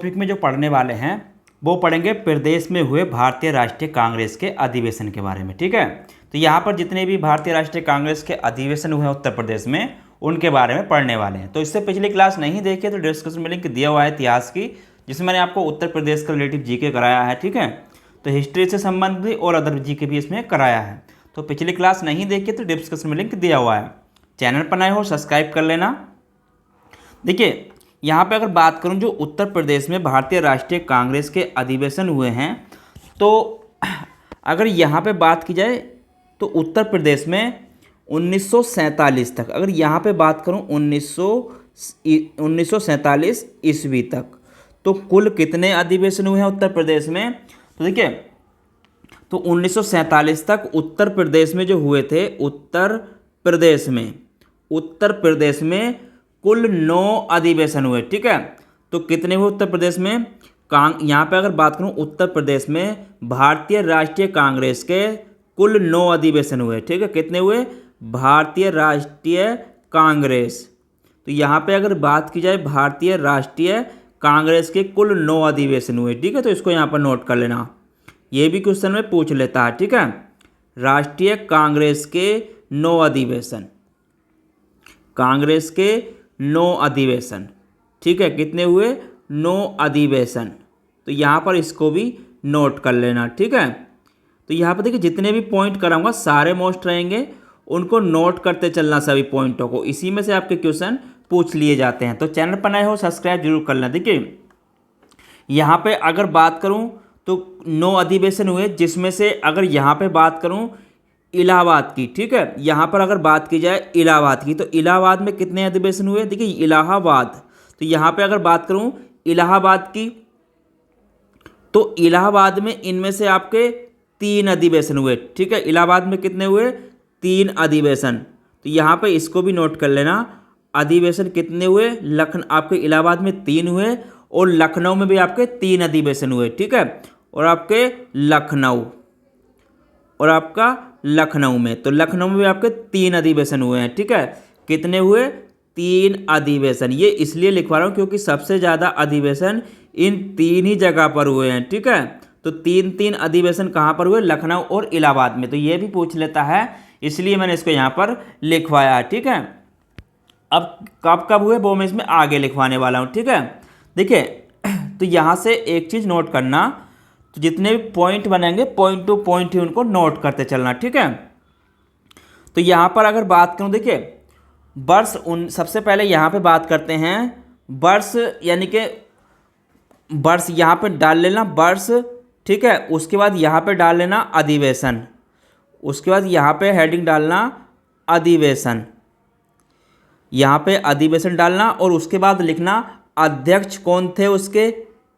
Topic में जो पढ़ने वाले हैं वो पढ़ेंगे प्रदेश में हुए भारतीय राष्ट्रीय कांग्रेस के अधिवेशन के बारे में। ठीक है, तो यहाँ पर जितने भी भारतीय राष्ट्रीय कांग्रेस के अधिवेशन हुए हैं उत्तर प्रदेश में उनके बारे में पढ़ने वाले हैं। तो इससे पिछली क्लास नहीं देखी तो डिस्क्रिप्शन में लिंक दिया हुआ है इतिहास की, जिसमें मैंने आपको उत्तर प्रदेश का रिलेटिव जीके कराया है। ठीक है, तो हिस्ट्री से संबंधित और अदर जीके भी इसमें कराया है। तो पिछली क्लास नहीं देखी तो डिस्क्रिप्शन में लिंक दिया हुआ है। चैनल पर नए हो सब्सक्राइब कर लेना। देखिए यहाँ पे अगर बात करूँ जो उत्तर प्रदेश में भारतीय राष्ट्रीय कांग्रेस के अधिवेशन हुए हैं, तो अगर यहाँ पे बात की जाए तो उत्तर प्रदेश में 1947 तक, अगर यहाँ पे बात करूँ 1947 ईस्वी तक, तो कुल कितने अधिवेशन हुए हैं उत्तर प्रदेश में? तो देखिए, तो 1947 तक उत्तर प्रदेश में जो हुए थे, उत्तर प्रदेश में कुल 9 अधिवेशन हुए। ठीक है, तो कितने हुए उत्तर प्रदेश में? यहाँ पे अगर बात करूँ उत्तर प्रदेश में भारतीय राष्ट्रीय कांग्रेस के कुल 9 अधिवेशन हुए। ठीक है, कितने हुए? भारतीय राष्ट्रीय कांग्रेस, तो यहाँ पे अगर बात की जाए भारतीय राष्ट्रीय कांग्रेस के कुल 9 अधिवेशन हुए। ठीक है, तो इसको यहाँ पर नोट कर लेना, ये भी क्वेश्चन में पूछ लेता है। ठीक है, राष्ट्रीय कांग्रेस के 9 अधिवेशन, कांग्रेस के 9 अधिवेशन। ठीक है, कितने हुए? 9 अधिवेशन, तो यहाँ पर इसको भी नोट कर लेना। ठीक है, तो यहाँ पर देखिए जितने भी पॉइंट कराऊंगा सारे मोस्ट रहेंगे, उनको नोट करते चलना सभी पॉइंटों को, इसी में से आपके क्वेश्चन पूछ लिए जाते हैं। तो चैनल पर नए हो सब्सक्राइब जरूर कर लेना। देखिए यहाँ पे अगर बात करूँ तो 9 अधिवेशन हुए, जिसमें से अगर यहाँ पे बात करूँ इलाहाबाद की, ठीक है, यहाँ पर अगर बात की जाए इलाहाबाद की, तो इलाहाबाद में कितने अधिवेशन हुए? देखिए इलाहाबाद, तो यहाँ पे अगर बात करूँ इलाहाबाद की, तो इलाहाबाद में इनमें से आपके 3 अधिवेशन हुए। ठीक है, इलाहाबाद में कितने हुए? 3 अधिवेशन, तो यहाँ पे इसको भी नोट कर लेना। अधिवेशन कितने हुए? आपके इलाहाबाद में 3 हुए और लखनऊ में भी आपके 3 अधिवेशन हुए। ठीक है, और आपके लखनऊ में, तो लखनऊ में भी आपके 3 अधिवेशन हुए हैं। ठीक है, कितने हुए? 3 अधिवेशन। ये इसलिए लिखवा रहा हूँ क्योंकि सबसे ज़्यादा अधिवेशन इन 3 ही जगह पर हुए हैं। ठीक है, तो 3 अधिवेशन कहाँ पर हुए? लखनऊ और इलाहाबाद में, तो ये भी पूछ लेता है, इसलिए मैंने इसको यहाँ पर लिखवाया है। ठीक है, अब कब हुए वो मैं इसमें आगे लिखवाने वाला हूँ। ठीक है, देखिए तो यहाँ से एक चीज़ नोट करना, तो जितने भी पॉइंट बनेंगे पॉइंट टू पॉइंट ही उनको नोट करते चलना। ठीक है, तो यहाँ पर अगर बात करूँ, देखिए वर्ष सबसे पहले यहाँ पे बात करते हैं वर्ष, यानी कि वर्ष यहाँ पे डाल लेना वर्ष। ठीक है, उसके बाद यहाँ पे डाल लेना अधिवेशन, उसके बाद यहाँ पे हेडिंग डालना अधिवेशन, यहाँ पे अधिवेशन डालना, और उसके बाद लिखना अध्यक्ष कौन थे उसके।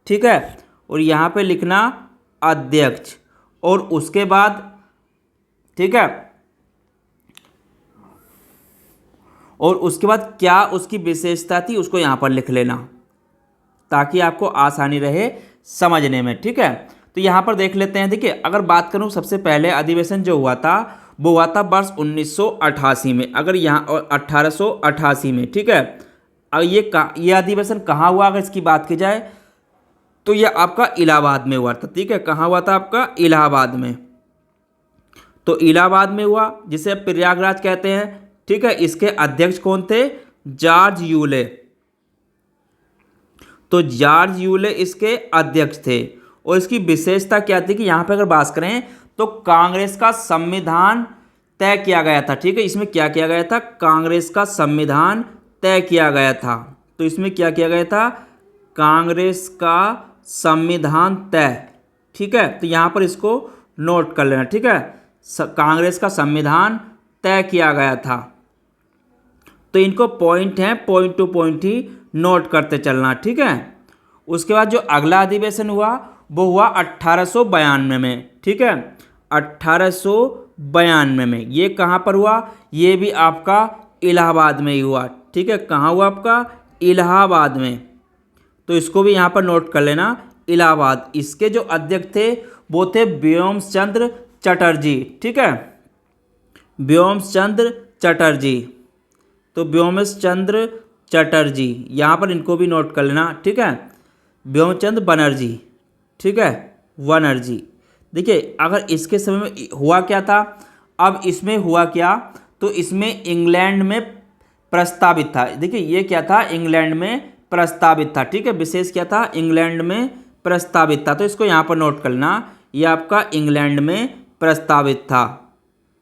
ठीक है, और यहाँ पे लिखना अध्यक्ष, और उसके बाद, ठीक है, और उसके बाद क्या उसकी विशेषता थी उसको यहाँ पर लिख लेना, ताकि आपको आसानी रहे समझने में। ठीक है, तो यहाँ पर देख लेते हैं। देखिए अगर बात करूँ सबसे पहले अधिवेशन जो हुआ था वो हुआ था वर्ष 1988 में, अगर यहाँ 1888 में। ठीक है, अब ये अधिवेशन कहाँ हुआ? अगर इसकी बात की जाए तो ये आपका इलाहाबाद में हुआ था। ठीक है, कहाँ हुआ था? आपका इलाहाबाद में, तो इलाहाबाद में हुआ, जिसे प्रयागराज कहते हैं। ठीक है, इसके अध्यक्ष कौन थे? जॉर्ज यूले, तो जॉर्ज यूले इसके अध्यक्ष थे। और इसकी विशेषता क्या थी कि यहाँ पे अगर बात करें तो कांग्रेस का संविधान तय किया गया था। ठीक है, इसमें क्या किया गया था? कांग्रेस का संविधान तय किया गया था। तो इसमें क्या किया गया था? कांग्रेस का संविधान तय। ठीक है, तो यहाँ पर इसको नोट कर लेना। ठीक है, कांग्रेस का संविधान तय किया गया था, तो इनको पॉइंट हैं, पॉइंट टू पॉइंट ही नोट करते चलना। ठीक है, उसके बाद जो अगला अधिवेशन हुआ वो हुआ 1892 में। ठीक है, 1892 में, ये कहाँ पर हुआ? ये भी आपका इलाहाबाद में ही हुआ। ठीक है, कहाँ हुआ? आपका इलाहाबाद में, तो इसको भी यहाँ पर नोट कर लेना, इलाहाबाद। इसके जो अध्यक्ष थे वो थे व्योम चंद्र चटर्जी। ठीक है, व्योम चंद्र चटर्जी, तो व्योम चंद्र चटर्जी, यहाँ पर इनको भी नोट कर लेना। ठीक है, व्योमचंद बनर्जी, ठीक है, बनर्जी। देखिए अगर इसके समय में हुआ क्या था, अब इसमें हुआ क्या, तो इसमें इंग्लैंड में प्रस्तावित था। देखिए ये क्या था, इंग्लैंड में प्रस्तावित था, ठीक है, विशेष क्या था, इंग्लैंड में प्रस्तावित था। तो इसको यहाँ पर नोट करना, ये आपका इंग्लैंड में प्रस्तावित था,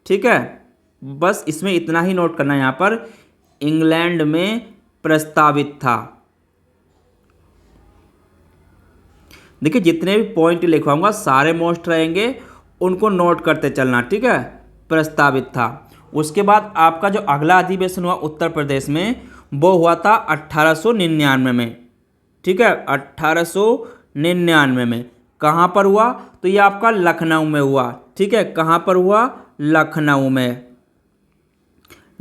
ठीक है, बस इसमें इतना ही नोट करना, यहाँ पर इंग्लैंड में प्रस्तावित था। देखिए जितने भी पॉइंट लिखवाऊंगा सारे मोस्ट रहेंगे, उनको नोट करते चलना, ठीक है, प्रस्तावित था। उसके बाद आपका जो अगला अधिवेशन हुआ उत्तर प्रदेश में, वो हुआ था 1899 में, ठीक है, 1899 में। कहाँ पर हुआ, तो ये आपका लखनऊ में हुआ, ठीक है, कहाँ पर हुआ, लखनऊ में,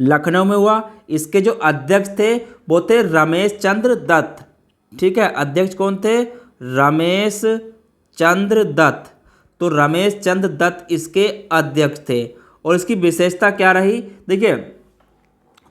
लखनऊ में हुआ। इसके जो अध्यक्ष थे वो थे रमेश चंद्र दत्त, ठीक है, अध्यक्ष कौन थे, रमेश चंद्र दत्त। तो रमेश चंद्र दत्त इसके अध्यक्ष थे। और इसकी विशेषता क्या रही, देखिए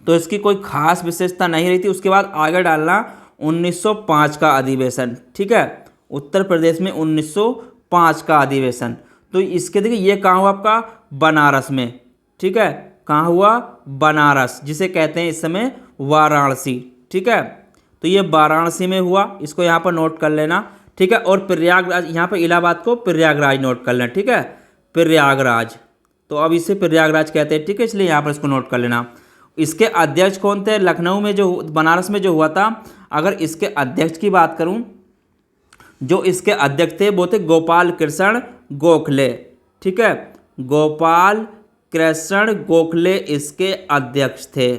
तो इसकी कोई खास विशेषता नहीं रही थी। उसके बाद आगे डालना 1905 का अधिवेशन, ठीक है, उत्तर प्रदेश में 1905 का अधिवेशन। तो इसके देखिए ये कहाँ हुआ, आपका बनारस में, ठीक है, कहाँ हुआ, बनारस, जिसे कहते हैं इस समय वाराणसी, ठीक है। तो ये वाराणसी में हुआ, इसको यहाँ पर नोट कर लेना, ठीक है। और प्रयागराज, यहाँ पर इलाहाबाद को प्रयागराज नोट कर लेना, ठीक है, प्रयागराज। तो अब इसे प्रयागराज कहते हैं, ठीक है, इसलिए यहाँ पर इसको नोट कर लेना। इसके अध्यक्ष कौन थे, लखनऊ में जो, बनारस में जो हुआ था, अगर इसके अध्यक्ष की बात करूं, जो इसके अध्यक्ष थे वो थे गोपाल कृष्ण गोखले, ठीक है, गोपाल कृष्ण गोखले इसके अध्यक्ष थे,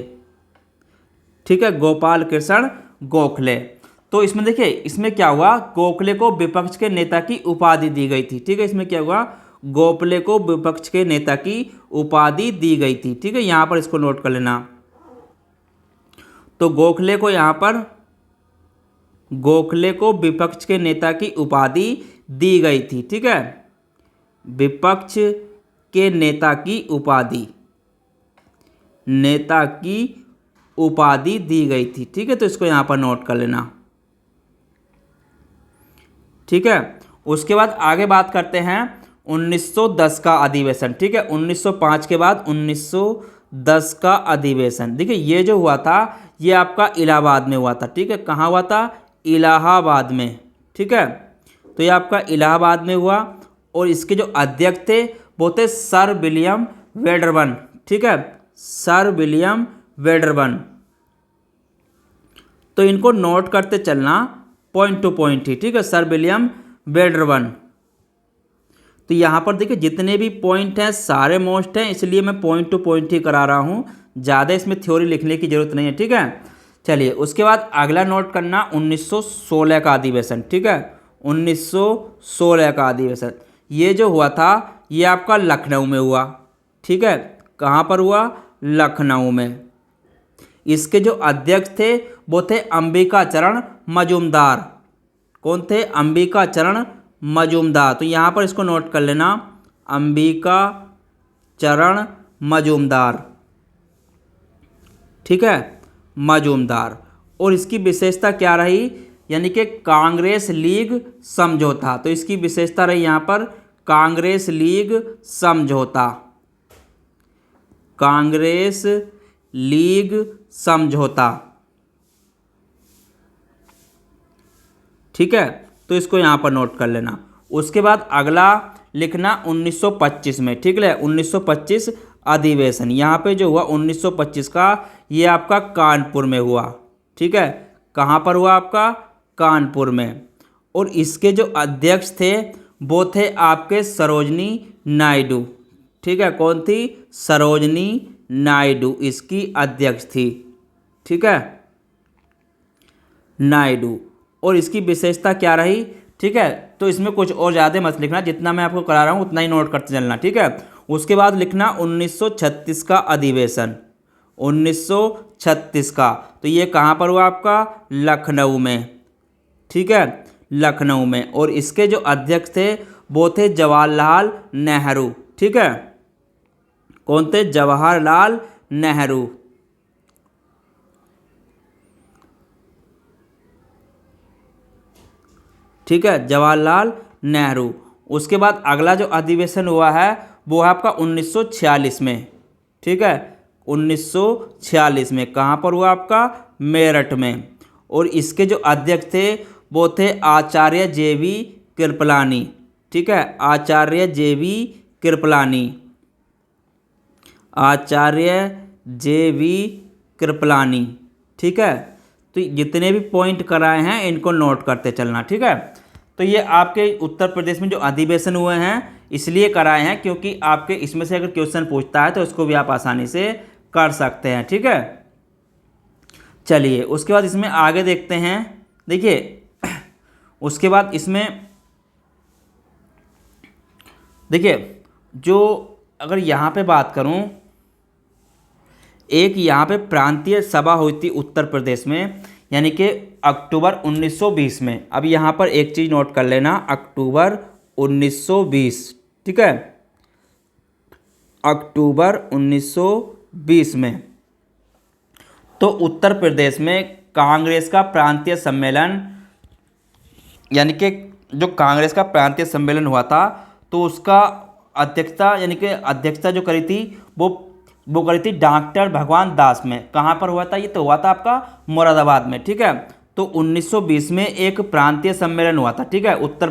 ठीक है, गोपाल कृष्ण गोखले। तो इसमें देखिए इसमें क्या हुआ, गोखले को विपक्ष के नेता की उपाधि दी गई थी, ठीक है, इसमें क्या हुआ, गोखले को विपक्ष के नेता की उपाधि दी गई थी, ठीक है, यहां पर इसको नोट कर लेना। तो गोखले को यहां पर, गोखले को विपक्ष के नेता की उपाधि दी गई थी, ठीक है, विपक्ष के नेता की उपाधि, नेता की उपाधि दी गई थी, ठीक है। तो इसको यहां पर नोट कर लेना, ठीक है। उसके बाद आगे बात करते हैं 1910 का अधिवेशन, ठीक है, 1905 के बाद 1910 का अधिवेशन। देखिए ये जो हुआ था ये आपका इलाहाबाद में हुआ था, ठीक है, कहाँ हुआ था, इलाहाबाद में, ठीक है। तो ये आपका इलाहाबाद में हुआ। और इसके जो अध्यक्ष थे वो थे सर विलियम वेडरबर्न, ठीक है, सर विलियम वेडरबर्न। तो इनको नोट करते चलना पॉइंट टू पॉइंट ही, ठीक है, सर विलियम वेडरबर्न। तो यहाँ पर देखिए जितने भी पॉइंट हैं सारे मोस्ट हैं, इसलिए मैं पॉइंट टू पॉइंट ही करा रहा हूँ, ज़्यादा इसमें थ्योरी लिखने की जरूरत नहीं है, ठीक है। चलिए उसके बाद अगला नोट करना 1916 का अधिवेशन, ठीक है, 1916 का अधिवेशन। ये जो हुआ था ये आपका लखनऊ में हुआ, ठीक है, कहाँ पर हुआ, लखनऊ में। इसके जो अध्यक्ष थे वो थे अंबिका चरण मजूमदार, कौन थे, अंबिका चरण मजूमदार। तो यहाँ पर इसको नोट कर लेना, अंबिका चरण मजूमदार, ठीक है, मजूमदार। और इसकी विशेषता क्या रही, यानी कि कांग्रेस लीग समझौता। तो इसकी विशेषता रही यहाँ पर कांग्रेस लीग समझौता, कांग्रेस लीग समझौता, ठीक है। तो इसको यहाँ पर नोट कर लेना। उसके बाद अगला लिखना 1925 में, ठीक है, 1925 अधिवेशन। यहाँ पे जो हुआ 1925 का, ये आपका कानपुर में हुआ, ठीक है, कहाँ पर हुआ, आपका कानपुर में। और इसके जो अध्यक्ष थे वो थे आपके सरोजनी नायडू, ठीक है, कौन थी, सरोजनी नायडू इसकी अध्यक्ष थी, ठीक है, नायडू। और इसकी विशेषता क्या रही, ठीक है। तो इसमें कुछ और ज़्यादा मत लिखना, जितना मैं आपको करा रहा हूँ उतना ही नोट करते चलना, ठीक है। उसके बाद लिखना 1936 का अधिवेशन, 1936 का। तो ये कहाँ पर हुआ, आपका लखनऊ में, ठीक है, लखनऊ में। और इसके जो अध्यक्ष थे वो थे जवाहरलाल नेहरू, ठीक है, कौन थे, जवाहरलाल नेहरू। ठीक है, जवाहरलाल नेहरू। उसके बाद अगला जो अधिवेशन हुआ है वो है आपका 1946 में, ठीक है, 1946 में। कहाँ पर हुआ आपका? मेरठ में। और इसके जो अध्यक्ष थे वो थे आचार्य JV कृपलानी, ठीक है, आचार्य JV कृपलानी, आचार्य JV कृपलानी, ठीक है। तो जितने भी पॉइंट कराए हैं इनको नोट करते चलना, ठीक है। तो ये आपके उत्तर प्रदेश में जो अधिवेशन हुए हैं इसलिए कराए हैं क्योंकि आपके इसमें से अगर क्वेश्चन पूछता है तो इसको भी आप आसानी से कर सकते हैं, ठीक है। चलिए उसके बाद इसमें आगे देखते हैं। देखिए उसके बाद इसमें देखिए जो अगर यहाँ पे बात करूँ, एक यहाँ पे प्रांतीय सभा हुई थी उत्तर प्रदेश में, यानी कि अक्टूबर 1920 में। अब यहाँ पर एक चीज़ नोट कर लेना, अक्टूबर 1920, ठीक है, अक्टूबर 1920 में। तो उत्तर प्रदेश में कांग्रेस का प्रांतीय सम्मेलन, यानी कि जो कांग्रेस का प्रांतीय सम्मेलन हुआ था तो उसका अध्यक्षता, यानी कि अध्यक्षता जो करी थी वो करी थी डॉक्टर भगवान दास में। कहाँ पर हुआ था? ये तो हुआ था आपका मुरादाबाद में, ठीक है। तो 1920 में एक प्रांतीय सम्मेलन हुआ था, ठीक है, उत्तर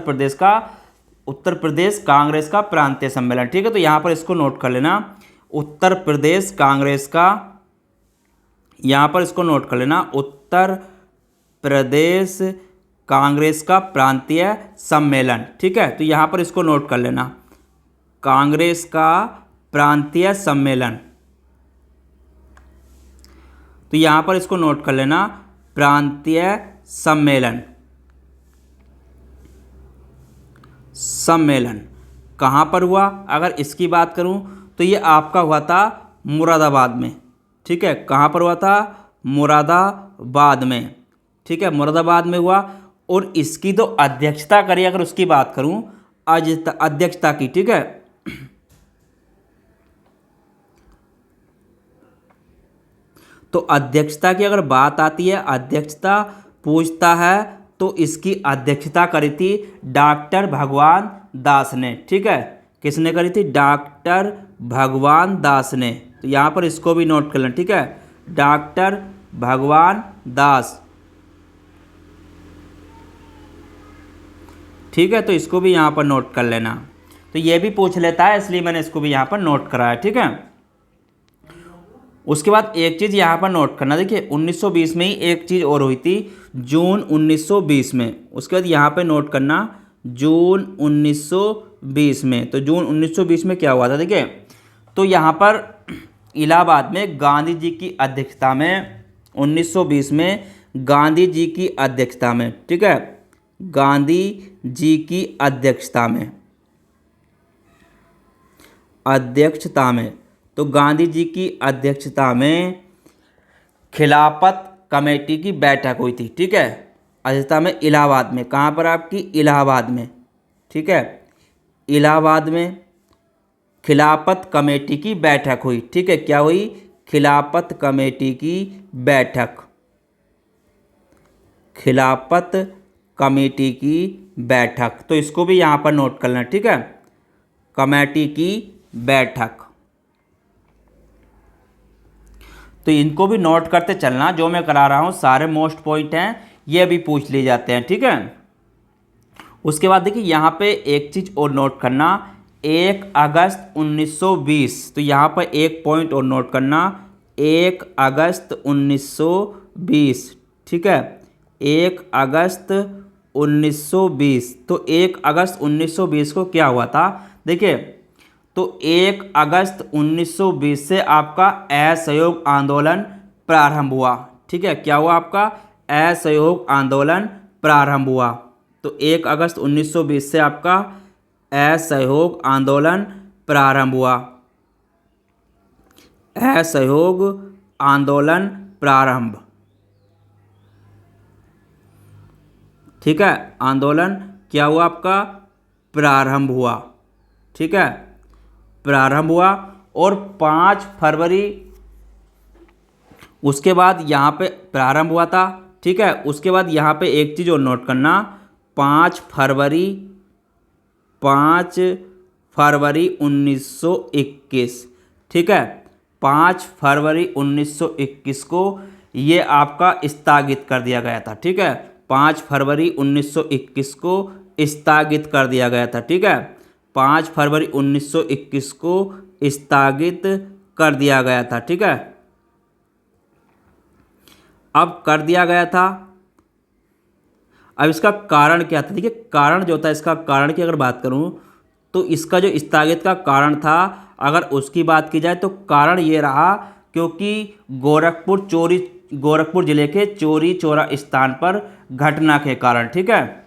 प्रदेश कांग्रेस का प्रांतीय सम्मेलन, ठीक है। तो यहाँ पर इसको नोट कर लेना, उत्तर प्रदेश कांग्रेस का, यहाँ पर इसको नोट कर लेना, उत्तर प्रदेश कांग्रेस का प्रांतीय सम्मेलन, ठीक है। तो यहाँ पर इसको नोट कर लेना, कांग्रेस का प्रांतीय सम्मेलन। तो यहाँ पर इसको नोट कर लेना, प्रांतीय सम्मेलन, सम्मेलन कहाँ पर हुआ? अगर इसकी बात करूँ तो ये आपका हुआ था मुरादाबाद में, ठीक है। कहाँ पर हुआ था? मुरादाबाद में, ठीक है, मुरादाबाद में हुआ। और इसकी तो अध्यक्षता करी, अगर उसकी बात करूँ अध्यक्षता की, ठीक है, तो अध्यक्षता की अगर बात आती है, अध्यक्षता पूछता है तो इसकी अध्यक्षता करी थी डॉक्टर भगवान दास ने, ठीक है। किसने करी थी? डॉक्टर भगवान दास ने। तो यहाँ पर इसको भी नोट कर लें, ठीक है, डॉक्टर भगवान दास, ठीक है। तो इसको भी यहाँ पर नोट कर लेना। तो ये भी पूछ लेता है इसलिए मैंने इसको भी यहाँ पर नोट कराया, ठीक है। उसके बाद एक चीज़ यहाँ पर नोट करना, देखिए 1920 में ही एक चीज़ और हुई थी, जून 1920 में। उसके बाद यहाँ पे नोट करना, जून 1920 में। तो जून 1920 में क्या हुआ था? देखिए तो यहाँ पर इलाहाबाद में गांधी जी की अध्यक्षता में, 1920 में गांधी जी की अध्यक्षता में, ठीक है, गांधी जी की अध्यक्षता में, तो गांधी जी की अध्यक्षता में खिलाफत कमेटी की बैठक हुई थी, ठीक है, अध्यक्षता में इलाहाबाद में। कहाँ पर? आपकी इलाहाबाद में, ठीक है, इलाहाबाद में खिलाफत कमेटी की बैठक हुई, ठीक है। क्या हुई? खिलाफत कमेटी की बैठक, खिलाफत कमेटी की बैठक। तो इसको भी यहाँ पर नोट कर लेना, ठीक है, कमेटी की बैठक। तो इनको भी नोट करते चलना, जो मैं करा रहा हूँ सारे मोस्ट पॉइंट हैं, ये भी पूछ लिए जाते हैं, ठीक है। उसके बाद देखिए यहाँ पे एक चीज़ और नोट करना, 1 अगस्त 1920। तो यहाँ पर एक पॉइंट और नोट करना, 1 अगस्त 1920, ठीक है, 1 अगस्त 1920। तो 1 अगस्त 1920 को क्या हुआ था? देखिए तो 1 अगस्त 1920 से आपका असहयोग आंदोलन प्रारंभ हुआ, ठीक है। क्या हुआ? आपका असहयोग आंदोलन प्रारंभ हुआ। तो 1 अगस्त 1920 से आपका असहयोग आंदोलन प्रारंभ हुआ, असहयोग आंदोलन प्रारंभ, ठीक है, आंदोलन क्या हुआ? आपका प्रारंभ हुआ, ठीक है, प्रारंभ हुआ। और 5 फरवरी उसके बाद यहाँ पे प्रारंभ हुआ था, ठीक है। उसके बाद यहाँ पे एक चीज़ और नोट करना, 5 फरवरी 1921, ठीक है। 5 फरवरी 1921 को ये आपका स्थगित कर दिया गया था, ठीक है। 5 फरवरी 1921 को स्थगित कर दिया गया था, ठीक है। 5 फरवरी 1921 को स्थगित कर दिया गया था, ठीक है। अब कर दिया गया था, अब इसका कारण क्या था? देखिए कारण जो होता है, इसका कारण की अगर बात करूं तो इसका जो स्थगित का कारण था, अगर उसकी बात की जाए तो कारण ये रहा क्योंकि गोरखपुर जिले के चौरी चौरा स्थान पर घटना के कारण, ठीक है।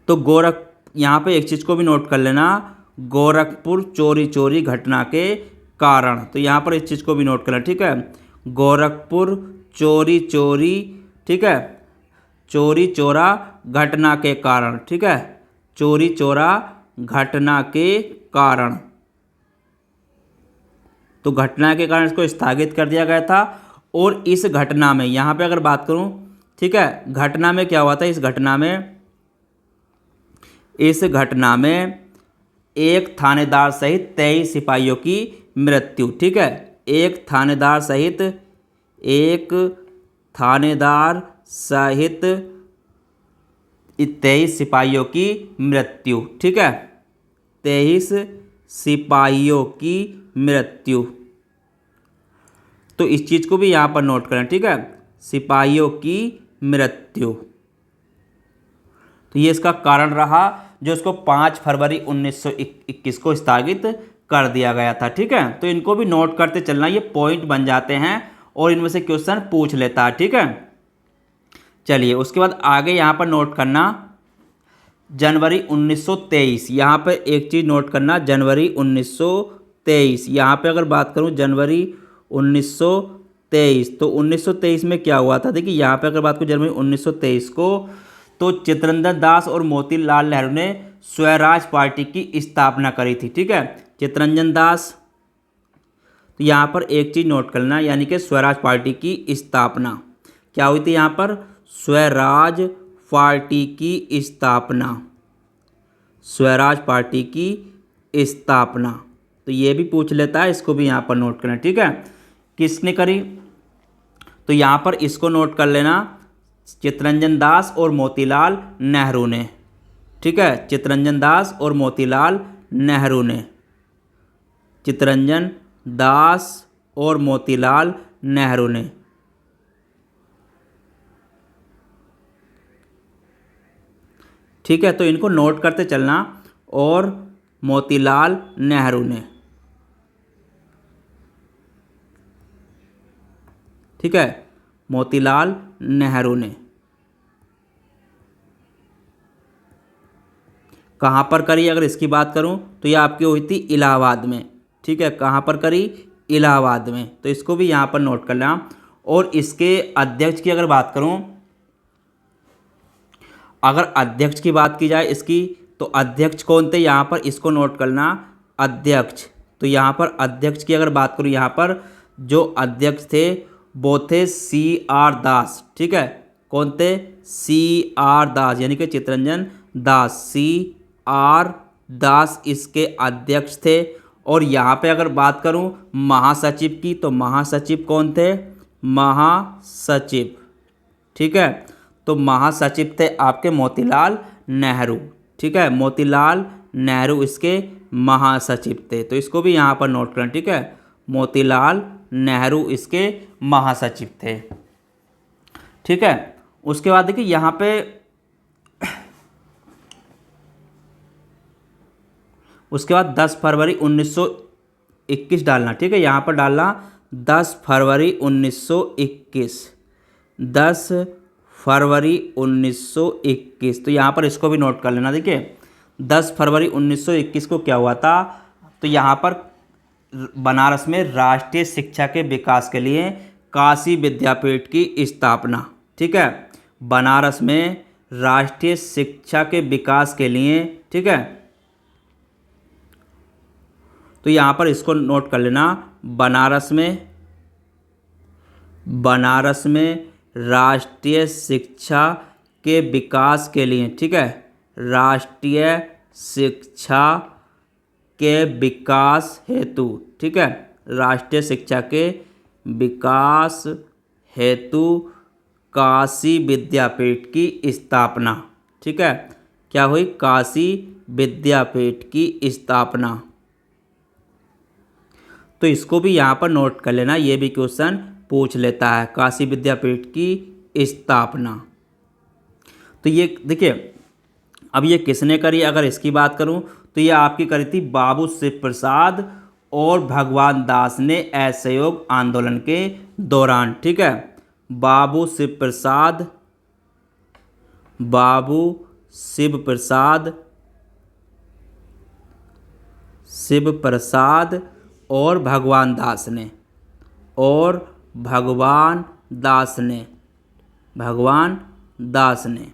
तो यहाँ पे एक चीज़ को भी नोट कर लेना, गोरखपुर चोरी घटना के कारण, तो यहाँ पर इस चीज़ को भी नोट कर लेना, ठीक है। गोरखपुर चोरी, ठीक है, चौरी चौरा घटना के कारण, ठीक है, चौरी चौरा घटना के कारण। तो घटना के कारण इसको स्थगित कर दिया गया था। और इस घटना में यहाँ पे अगर बात करूँ, ठीक है, घटना में क्या हुआ था? इस घटना में एक थानेदार सहित 23 सिपाहियों की मृत्यु, ठीक है। एक थानेदार सहित 23 सिपाहियों की मृत्यु, ठीक है, 23 सिपाहियों की मृत्यु। तो इस चीज़ को भी यहाँ पर नोट करें, ठीक है, सिपाहियों की मृत्यु। तो ये इसका कारण रहा जो इसको 5 फरवरी 1921 को स्थगित कर दिया गया था, ठीक है। तो इनको भी नोट करते चलना, ये पॉइंट बन जाते हैं और इनमें से क्वेश्चन पूछ लेता है, ठीक है। चलिए उसके बाद आगे यहाँ पर नोट करना जनवरी 1923, यहाँ पर एक चीज़ नोट करना, जनवरी 1923, यहाँ पे अगर बात करूँ जनवरी 1923, तो 1923 में क्या हुआ था? देखिए यहाँ पे अगर बात करूँ जनवरी 1923 को, तो चित्तरंजन दास और मोतीलाल नेहरू ने स्वराज पार्टी की स्थापना करी थी, ठीक है। चित्तरंजन दास, तो यहाँ पर एक चीज़ नोट करना, यानी कि स्वराज पार्टी की स्थापना क्या हुई थी? यहाँ पर स्वराज पार्टी की स्थापना, स्वराज पार्टी की स्थापना। तो ये भी पूछ लेता है, इसको भी यहाँ पर नोट करना, ठीक है। किसने करी? तो यहाँ पर इसको नोट कर लेना, चित्तरंजन दास और मोतीलाल नेहरू ने, ठीक है, चित्तरंजन दास और मोतीलाल नेहरू ने, चित्तरंजन दास और मोतीलाल नेहरू ने, ठीक है। तो इनको नोट करते चलना, और मोतीलाल नेहरू ने, ठीक है, मोतीलाल नेहरू ने कहाँ पर करी? अगर इसकी बात करूं तो ये आपकी हुई थी इलाहाबाद में, ठीक है। कहाँ पर करी? इलाहाबाद में। तो इसको भी यहाँ पर नोट कर लेना। और इसके अध्यक्ष की अगर बात करूं, अगर अध्यक्ष की बात की जाए इसकी, तो अध्यक्ष कौन थे? यहाँ पर इसको नोट करना, अध्यक्ष। तो यहाँ पर अध्यक्ष की अगर बात करूँ, यहाँ पर जो अध्यक्ष थे वो थे CR दास, ठीक है। कौन थे? CR दास, यानी कि चित्तरंजन दास, CR दास इसके अध्यक्ष थे। और यहाँ पे अगर बात करूँ महासचिव की, तो महासचिव कौन थे? महासचिव, ठीक है। तो महासचिव थे आपके मोतीलाल नेहरू, ठीक है, मोतीलाल नेहरू इसके महासचिव थे। तो इसको भी यहाँ पर नोट करना, ठीक है, मोतीलाल नेहरू इसके महासचिव थे, ठीक है। उसके बाद देखिए यहाँ पे उसके बाद 10 फरवरी 1921 डालना, ठीक है, यहाँ पर डालना 10 फरवरी 1921, 10 फरवरी 1921। तो यहाँ पर इसको भी नोट कर लेना। देखिए 10 फरवरी 1921 को क्या हुआ था? तो यहाँ पर बनारस में राष्ट्रीय शिक्षा के विकास के लिए काशी विद्यापीठ की स्थापना, ठीक है, बनारस में राष्ट्रीय शिक्षा के विकास के लिए, ठीक है। तो यहाँ पर इसको नोट कर लेना, बनारस में राष्ट्रीय शिक्षा के विकास के लिए, ठीक है, राष्ट्रीय शिक्षा के विकास हेतु, ठीक है, राष्ट्रीय शिक्षा के विकास हेतु काशी विद्यापीठ की स्थापना, ठीक है, क्या हुई, काशी विद्यापीठ की स्थापना। तो इसको भी यहाँ पर नोट कर लेना, ये भी क्वेश्चन पूछ लेता है, काशी विद्यापीठ की स्थापना। तो ये देखिए, अब ये किसने करी, अगर इसकी बात करूं तो ये आपकी करी थी बाबू शिव प्रसाद और भगवान दास ने असहयोग आंदोलन के दौरान, ठीक है, बाबू शिव प्रसाद शिव प्रसाद और भगवान दास ने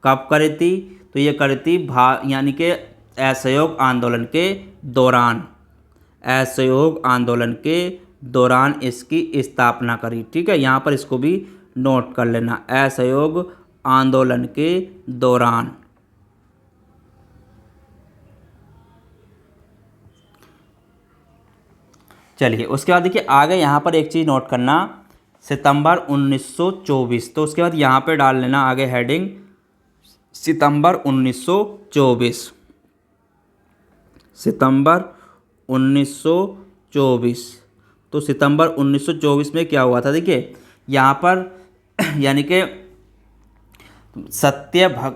कब करी थी, तो ये करी थी यानी कि असहयोग आंदोलन के दौरान इसकी स्थापना करी, ठीक है, यहाँ पर इसको भी नोट कर लेना, असहयोग आंदोलन के दौरान। चलिए उसके बाद देखिए आगे यहाँ पर एक चीज़ नोट करना, सितंबर 1924, तो उसके बाद यहाँ पे डाल लेना आगे हेडिंग सितंबर 1924, तो सितंबर 1924 में क्या हुआ था, देखिए यहाँ पर यानी कि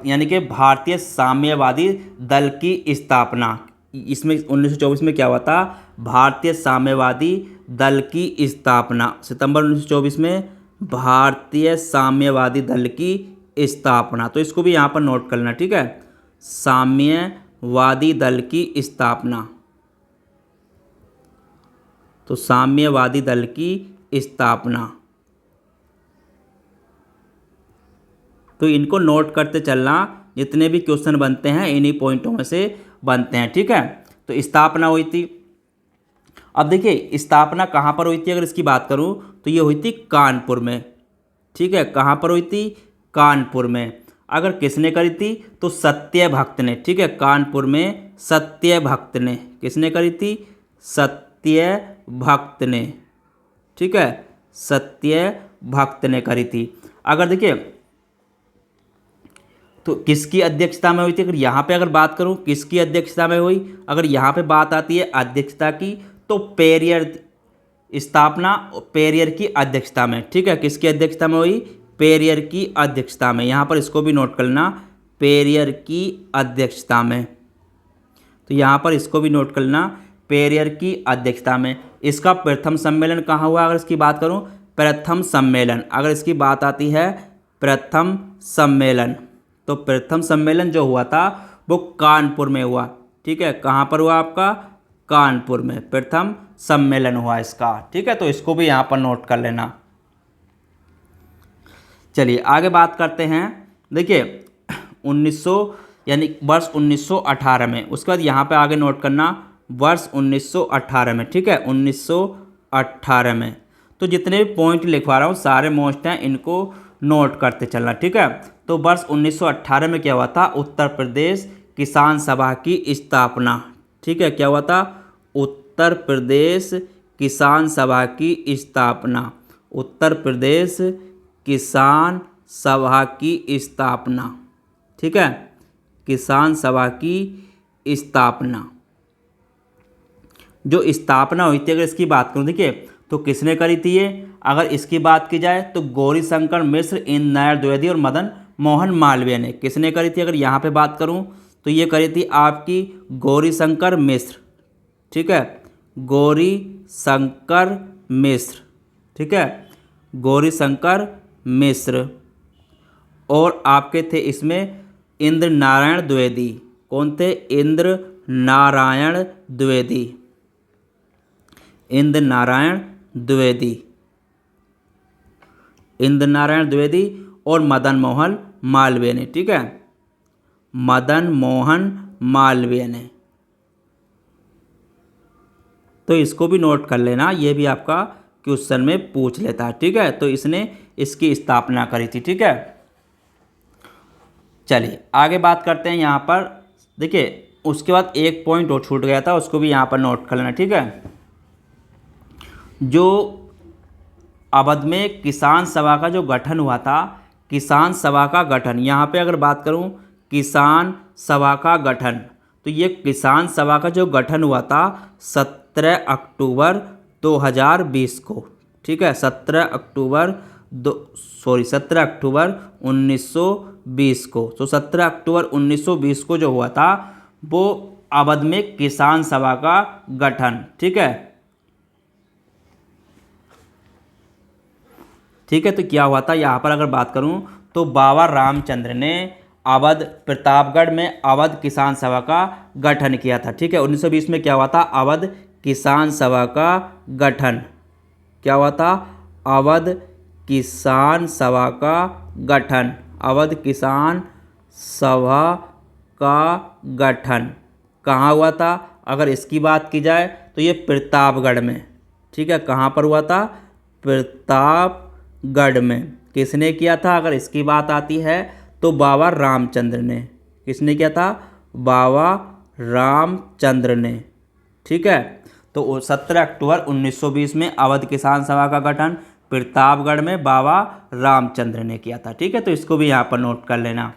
यानी कि भारतीय साम्यवादी दल की स्थापना, इसमें 1924 में क्या हुआ था, भारतीय साम्यवादी दल की स्थापना, सितंबर 1924 में भारतीय साम्यवादी दल की स्थापना। तो इसको भी यहाँ पर नोट कर लेना, ठीक है, साम्यवादी दल की स्थापना, तो साम्यवादी दल की स्थापना, तो इनको नोट करते चलना, जितने भी क्वेश्चन बनते हैं इन्हीं पॉइंटों में से बनते हैं, ठीक है। तो स्थापना हुई थी। अब देखिए स्थापना कहाँ पर हुई थी, अगर इसकी बात करूँ तो ये हुई थी कानपुर में, ठीक है, कहाँ पर हुई थी, कानपुर में। अगर किसने करी थी तो सत्यभक्त ने, ठीक है, कानपुर में सत्यभक्त ने, किसने करी थी, सत्यभक्त ने, ठीक है, सत्यभक्त ने करी थी। अगर देखिए तो किसकी अध्यक्षता में हुई थी, अगर यहाँ पे अगर बात करूँ किसकी अध्यक्षता में हुई, अगर यहाँ पे बात आती है अध्यक्षता की तो पेरियर स्थापना पेरियर की अध्यक्षता में, ठीक है, किसकी अध्यक्षता में हुई, पेरियर की अध्यक्षता में। यहाँ पर इसको भी नोट कर लेना, पेरियर की अध्यक्षता में, तो यहाँ पर इसको भी नोट कर लेना, पेरियर की अध्यक्षता में। इसका प्रथम सम्मेलन कहाँ हुआ, अगर इसकी बात करूँ प्रथम सम्मेलन, अगर इसकी बात आती है प्रथम सम्मेलन, तो प्रथम सम्मेलन जो हुआ था वो कानपुर में हुआ, ठीक है, कहाँ पर हुआ आपका, कानपुर में प्रथम सम्मेलन हुआ इसका, ठीक है, तो इसको भी यहाँ पर नोट कर लेना। चलिए आगे बात करते हैं। देखिए 1900 यानी वर्ष 1918 में, उसके बाद यहाँ पे आगे नोट करना वर्ष 1918 में, ठीक है, 1918 में। तो जितने भी पॉइंट लिखवा रहा हूँ सारे मोस्ट हैं, इनको नोट करते चलना, ठीक है। तो वर्ष 1918 में क्या हुआ था, उत्तर प्रदेश किसान सभा की स्थापना, ठीक है, क्या हुआ था, उत्तर प्रदेश किसान सभा की स्थापना, उत्तर प्रदेश किसान सभा की स्थापना, ठीक है, किसान सभा की स्थापना। जो स्थापना हुई थी अगर इसकी बात करूँ, देखिए तो किसने करी थी ये, अगर इसकी बात की जाए तो गौरीशंकर मिश्र, इंद्र नारायण द्विवेदी और मदन मोहन मालवीय ने, किसने करी थी, अगर यहाँ पे बात करूँ तो ये करी थी आपकी गौरीशंकर मिश्र, ठीक है, गौरीशंकर मिश्र, ठीक है, गौरीशंकर मिश्र। और आपके थे इसमें इंद्र नारायण द्विवेदी, कौन थे, इंद्र नारायण द्विवेदी, इंद्र नारायण द्विवेदी, इंद्र नारायण द्विवेदी और मदन मोहन मालवीय ने, ठीक है, मदन मोहन मालवीय ने। तो इसको भी नोट कर लेना, ये भी आपका क्वेश्चन में पूछ लेता है, ठीक है। तो इसने इसकी स्थापना करी थी, ठीक है। चलिए आगे बात करते हैं। यहाँ पर देखिए उसके बाद एक पॉइंट और छूट गया था, उसको भी यहाँ पर नोट कर लेना, ठीक है। जो अवध में किसान सभा का जो गठन हुआ था, किसान सभा का गठन, यहाँ पे अगर बात करूँ किसान सभा का गठन, तो ये किसान सभा का जो गठन हुआ था 17 अक्टूबर 2020 को, ठीक है। 17 अक्टूबर 1920 को। तो 17 अक्टूबर 1920 को जो हुआ था वो अवध में किसान सभा का गठन, ठीक है। ठीक है, तो क्या हुआ था यहाँ पर अगर बात करूँ तो बाबा रामचंद्र ने अवध प्रतापगढ़ में अवध किसान सभा का गठन किया था, ठीक है। 1920 में क्या हुआ था, अवध किसान सभा का गठन, क्या हुआ था, अवध किसान सभा का गठन, अवध किसान सभा का गठन कहाँ हुआ था, अगर इसकी बात की जाए तो ये प्रतापगढ़ में, ठीक है। कहाँ पर हुआ था, प्रतापगढ़ में। किसने किया था, अगर इसकी बात आती है तो बाबा रामचंद्र ने। किसने किया था, बाबा रामचंद्र ने, ठीक है। तो 17 अक्टूबर 1920 में अवध किसान सभा का गठन प्रतापगढ़ में बाबा रामचंद्र ने किया था, ठीक है। तो इसको भी यहाँ पर नोट कर लेना।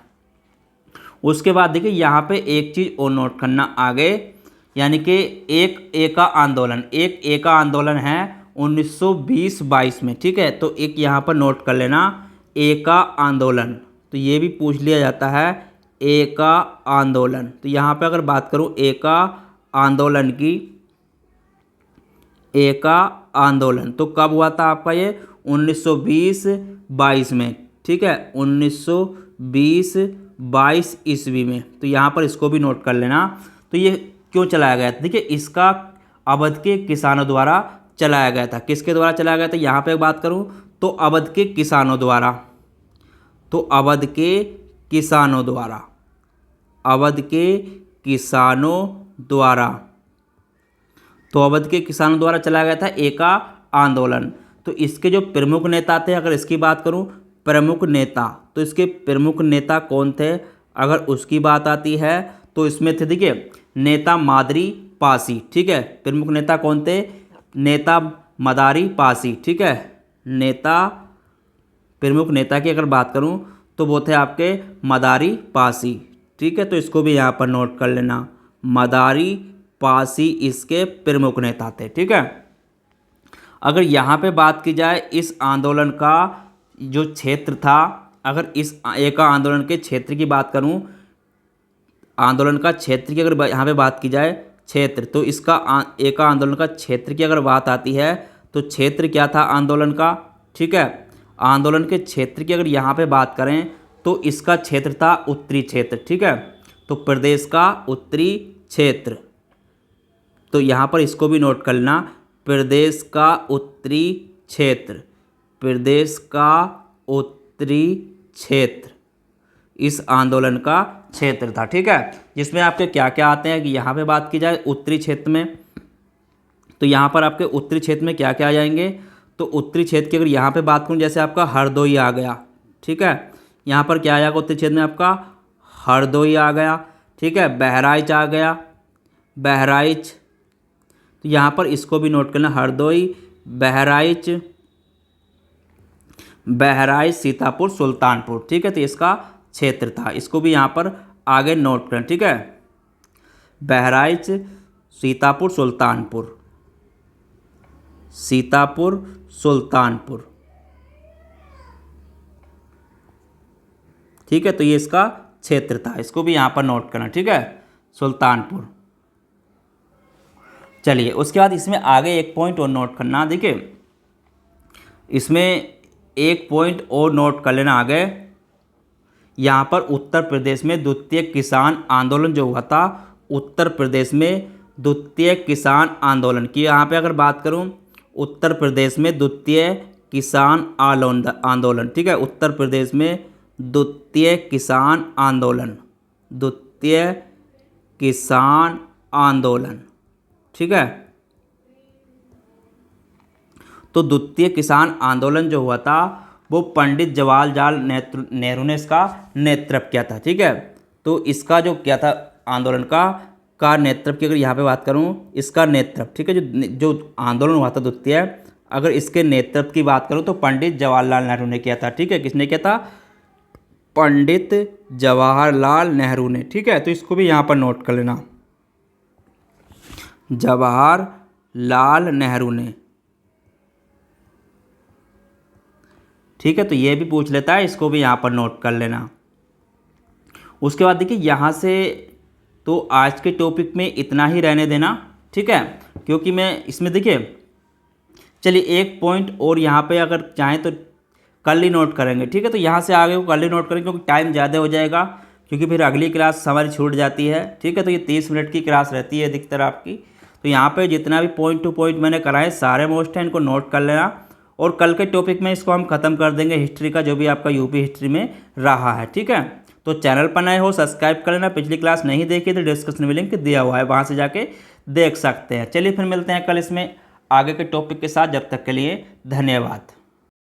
उसके बाद देखिए यहाँ पे एक चीज़ और नोट करना आगे, यानी कि एक एका आंदोलन, एक एका आंदोलन है 1920-22 में, ठीक है। तो एक यहाँ पर नोट कर लेना, एका आंदोलन, तो ये भी पूछ लिया जाता है, एका आंदोलन। तो यहाँ पे अगर बात करूँ एका आंदोलन की, एका आंदोलन तो कब हुआ था आपका, ये 1920-22 में, ठीक है। 1920-22 ईस्वी में। तो यहाँ पर इसको भी नोट कर लेना। तो ये क्यों चलाया गया था, देखिए इसका अवध के किसानों द्वारा चलाया गया था। किसके द्वारा चलाया गया था, यहाँ पे बात करूँ तो अवध के किसानों द्वारा, तो अवध के किसानों द्वारा, अवध के किसानों द्वारा, तो अवध के किसानों द्वारा चलाया गया था एका आंदोलन। तो इसके जो प्रमुख नेता थे, अगर इसकी बात करूं प्रमुख नेता, तो इसके प्रमुख नेता कौन थे, अगर उसकी बात आती है तो इसमें थे, देखिए नेता मादरी पासी, ठीक है। प्रमुख नेता कौन थे, नेता मदारी पासी, ठीक है। नेता, प्रमुख नेता की अगर बात करूं तो वो थे आपके मदारी पासी, ठीक है। तो इसको भी यहाँ पर नोट कर लेना, मदारी पासी इसके प्रमुख नेता थे, ठीक है। अगर यहाँ पे बात की जाए इस आंदोलन का जो क्षेत्र था, अगर इस एका आंदोलन के क्षेत्र की बात करूँ, आंदोलन का क्षेत्र की अगर यहाँ पे बात की जाए क्षेत्र, तो इसका एका आंदोलन का क्षेत्र की अगर बात आती है तो क्षेत्र क्या था आंदोलन का, ठीक है। आंदोलन के क्षेत्र की अगर यहाँ पे बात करें तो इसका क्षेत्र था उत्तरी क्षेत्र, ठीक है। तो प्रदेश का उत्तरी क्षेत्र, तो यहाँ पर इसको भी नोट कर लेना, प्रदेश का उत्तरी क्षेत्र, प्रदेश का उत्तरी क्षेत्र इस आंदोलन का क्षेत्र था, ठीक है। जिसमें आपके क्या क्या आते हैं कि यहाँ पे बात की जाए उत्तरी क्षेत्र में, तो यहाँ पर आपके उत्तरी क्षेत्र में क्या क्या आ जाएंगे, तो उत्तरी क्षेत्र की अगर यहाँ पे बात करूँ, जैसे आपका हरदोई आ गया, ठीक है। यहाँ पर क्या आ जाएगा उत्तरी क्षेत्र में, आपका हरदोई आ गया, ठीक है। बहराइच आ गया, बहराइच, तो यहाँ पर इसको भी नोट करना, हरदोई, बहराइच, बहराइच, सीतापुर, सुल्तानपुर, ठीक है। तो इसका क्षेत्र था, इसको भी यहाँ पर आगे नोट करें, ठीक है। बहराइच, सीतापुर, सुल्तानपुर, सीतापुर, सुल्तानपुर, ठीक है। तो ये इसका क्षेत्र था, इसको भी यहाँ पर नोट करना, ठीक है, सुल्तानपुर। चलिए उसके बाद इसमें आगे एक पॉइंट और नोट करना, देखिए इसमें एक पॉइंट और नोट कर लेना आगे, यहाँ पर उत्तर प्रदेश में द्वितीय किसान आंदोलन जो हुआ था, उत्तर प्रदेश में द्वितीय किसान आंदोलन की यहाँ पे अगर बात करूँ, उत्तर प्रदेश में द्वितीय किसान आंदोलन, ठीक है। उत्तर प्रदेश में द्वितीय किसान आंदोलन, द्वितीय किसान आंदोलन, ठीक है। तो द्वितीय किसान आंदोलन जो हुआ था वो पंडित जवाहरलाल नेहरू ने इसका नेतृत्व किया था। ठीक है, तो इसका जो क्या था आंदोलन का नेतृत्व की अगर यहाँ पे बात करूँ, इसका नेतृत्व, ठीक है, जो आंदोलन हुआ था द्वितीय, अगर इसके नेतृत्व की बात करूँ तो पंडित जवाहरलाल नेहरू ने किया था। ठीक है, किसने किया था? पंडित जवाहरलाल नेहरू ने। ठीक है, तो इसको भी यहाँ पर नोट कर लेना, जवाहरलाल नेहरू ने। ठीक है, तो ये भी पूछ लेता है, इसको भी यहाँ पर नोट कर लेना। उसके बाद देखिए यहाँ से तो आज के टॉपिक में इतना ही रहने देना। ठीक है, क्योंकि मैं इसमें देखिए चलिए एक पॉइंट और यहाँ पे अगर चाहें तो कल ही नोट करेंगे। ठीक है, तो यहाँ से आगे को कल ही नोट करेंगे क्योंकि टाइम ज़्यादा हो जाएगा, क्योंकि फिर अगली क्लास हमारी छूट जाती है। ठीक है, तो ये 30 मिनट की क्लास रहती है अधिकतर आपकी। तो यहाँ पे जितना भी पॉइंट टू पॉइंट मैंने कराए सारे मोस्ट हैं, इनको नोट कर लेना। और कल के टॉपिक में इसको हम ख़त्म कर देंगे, हिस्ट्री का जो भी आपका यूपी हिस्ट्री में रहा है। ठीक है, तो चैनल पर नए हो सब्सक्राइब कर लेना। पिछली क्लास नहीं देखी तो डिस्क्रिप्शन में लिंक दिया हुआ है, वहाँ से जाके देख सकते हैं। चलिए फिर मिलते हैं कल इसमें आगे के टॉपिक के साथ। जब तक के लिए धन्यवाद।